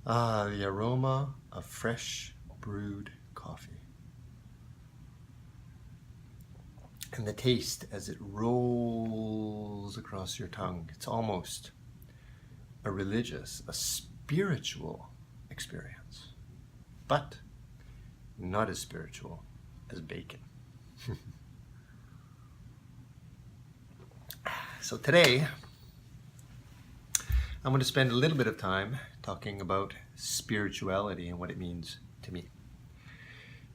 The aroma of fresh brewed coffee. And the taste as it rolls across your tongue. It's almost a religious, a spiritual experience, but not as spiritual as bacon. So today, I'm going to spend a little bit of time talking about spirituality and what it means to me.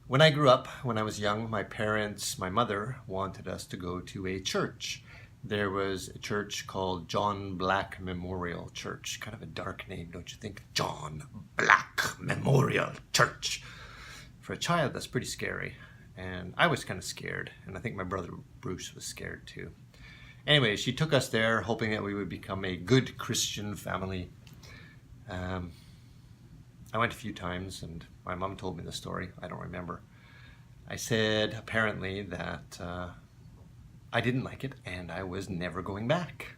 When I grew up, when I was young, my parents, my mother, wanted us to go to a church. There was a church called John Black Memorial Church. Kind of a dark name, don't you think? John Black Memorial Church. For a child, that's pretty scary. And I was kind of scared. And I think my brother Bruce was scared too. Anyway, she took us there hoping that we would become a good Christian family. I went a few times and my mom told me the story. I don't remember. I said apparently that I didn't like it and I was never going back.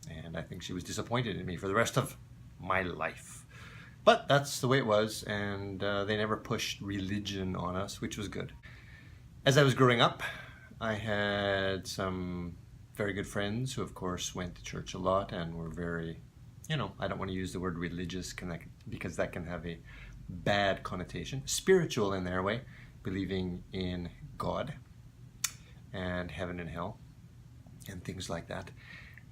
And I think she was disappointed in me for the rest of my life. But that's the way it was, and they never pushed religion on us, which was good. As I was growing up, I had some very good friends who, of course, went to church a lot and were very, I don't want to use the word religious because that can have a bad connotation. Spiritual in their way, believing in God and heaven and hell and things like that.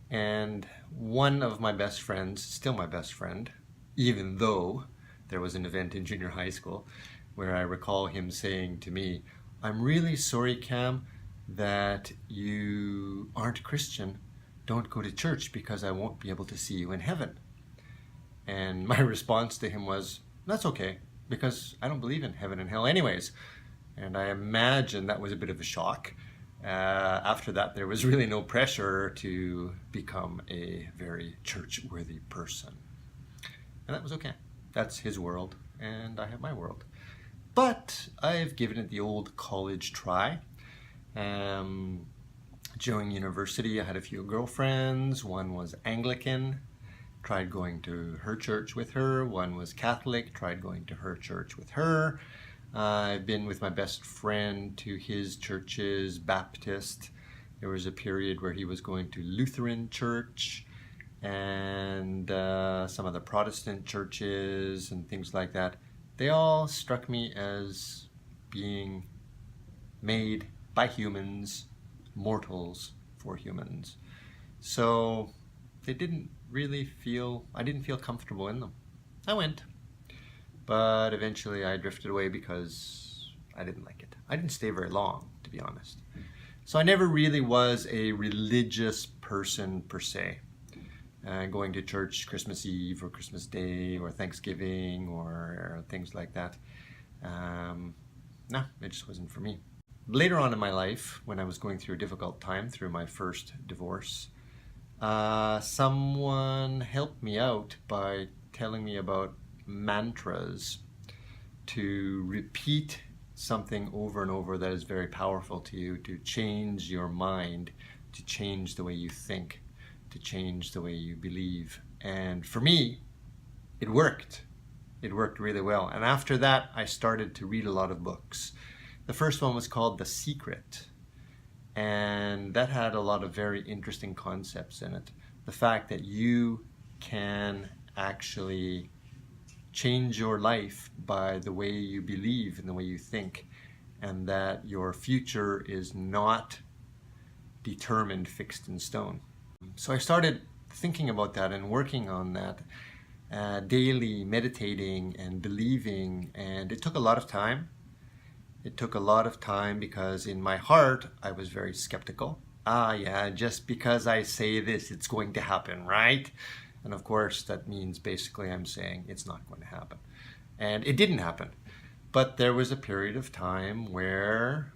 And one of my best friends, still my best friend, even though there was an event in junior high school where I recall him saying to me, "I'm really sorry, Cam, that you aren't Christian. Don't go to church because I won't be able to see you in heaven." And my response to him was, "That's okay, because I don't believe in heaven and hell anyways." And I imagine that was a bit of a shock. After that, there was really no pressure to become a very church-worthy person. And that was okay. That's his world, and I have my world. But I've given it the old college try. During university, I had a few girlfriends. One was Anglican, tried going to her church with her. One was Catholic, tried going to her church with her. I've been with my best friend to his churches, Baptist. There was a period where he was going to Lutheran church and some of the Protestant churches and things like that. They all struck me as being made by humans, mortals for humans. So they didn't really I didn't feel comfortable in them. I went, but eventually I drifted away because I didn't like it. I didn't stay very long, to be honest. So I never really was a religious person per se. Going to church Christmas Eve or Christmas Day or Thanksgiving or things like that. No, it just wasn't for me. Later on in my life, when I was going through a difficult time through my first divorce, someone helped me out by telling me about mantras to repeat something over and over that is very powerful to you, to change your mind, to change the way you think, to change the way you believe. And for me, it worked. It worked really well. And after that, I started to read a lot of books. The first one was called The Secret, and that had a lot of very interesting concepts in it. The fact that you can actually change your life by the way you believe and the way you think, and that your future is not determined, fixed in stone. So I started thinking about that and working on that, daily meditating and believing, and it took a lot of time. It took a lot of time because in my heart, I was very skeptical. Yeah, just because I say this, it's going to happen, right? And of course, that means basically I'm saying it's not going to happen. And it didn't happen. But there was a period of time where,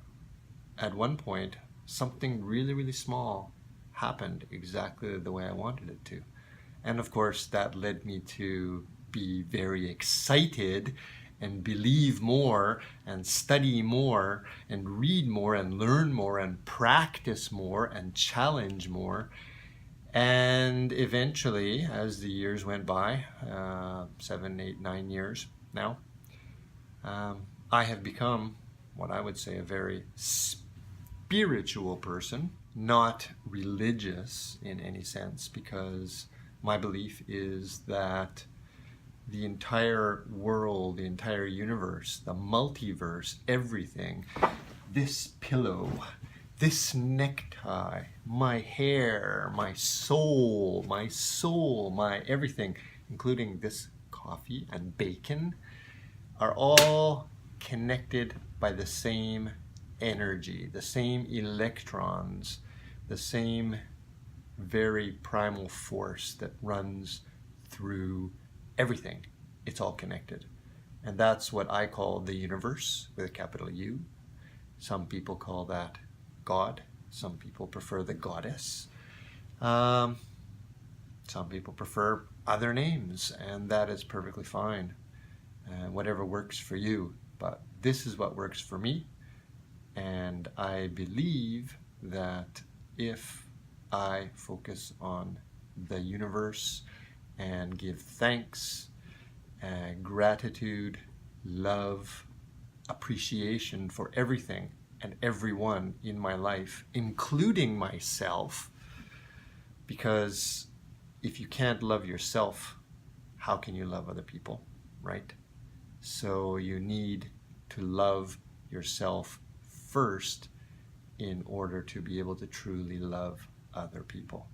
at one point, something really, really small happened exactly the way I wanted it to. And of course, that led me to be very excited and believe more and study more and read more and learn more and practice more and challenge more. And eventually, as the years went by, 7, 8, 9 years now, I have become what I would say a very spiritual person, not religious in any sense, because my belief is that the entire world, the entire universe, the multiverse, everything, this pillow, this necktie, my hair, my soul, my everything, including this coffee and bacon, are all connected by the same energy, the same electrons, the same very primal force that runs through everything. It's all connected. And that's what I call the universe with a capital U. Some people call that God. Some people prefer the goddess. Some people prefer other names, and that is perfectly fine. Whatever works for you. But this is what works for me. And I believe that if I focus on the universe and give thanks, gratitude, love, appreciation for everything and everyone in my life, including myself, because if you can't love yourself, how can you love other people, right? So you need to love yourself first in order to be able to truly love other people.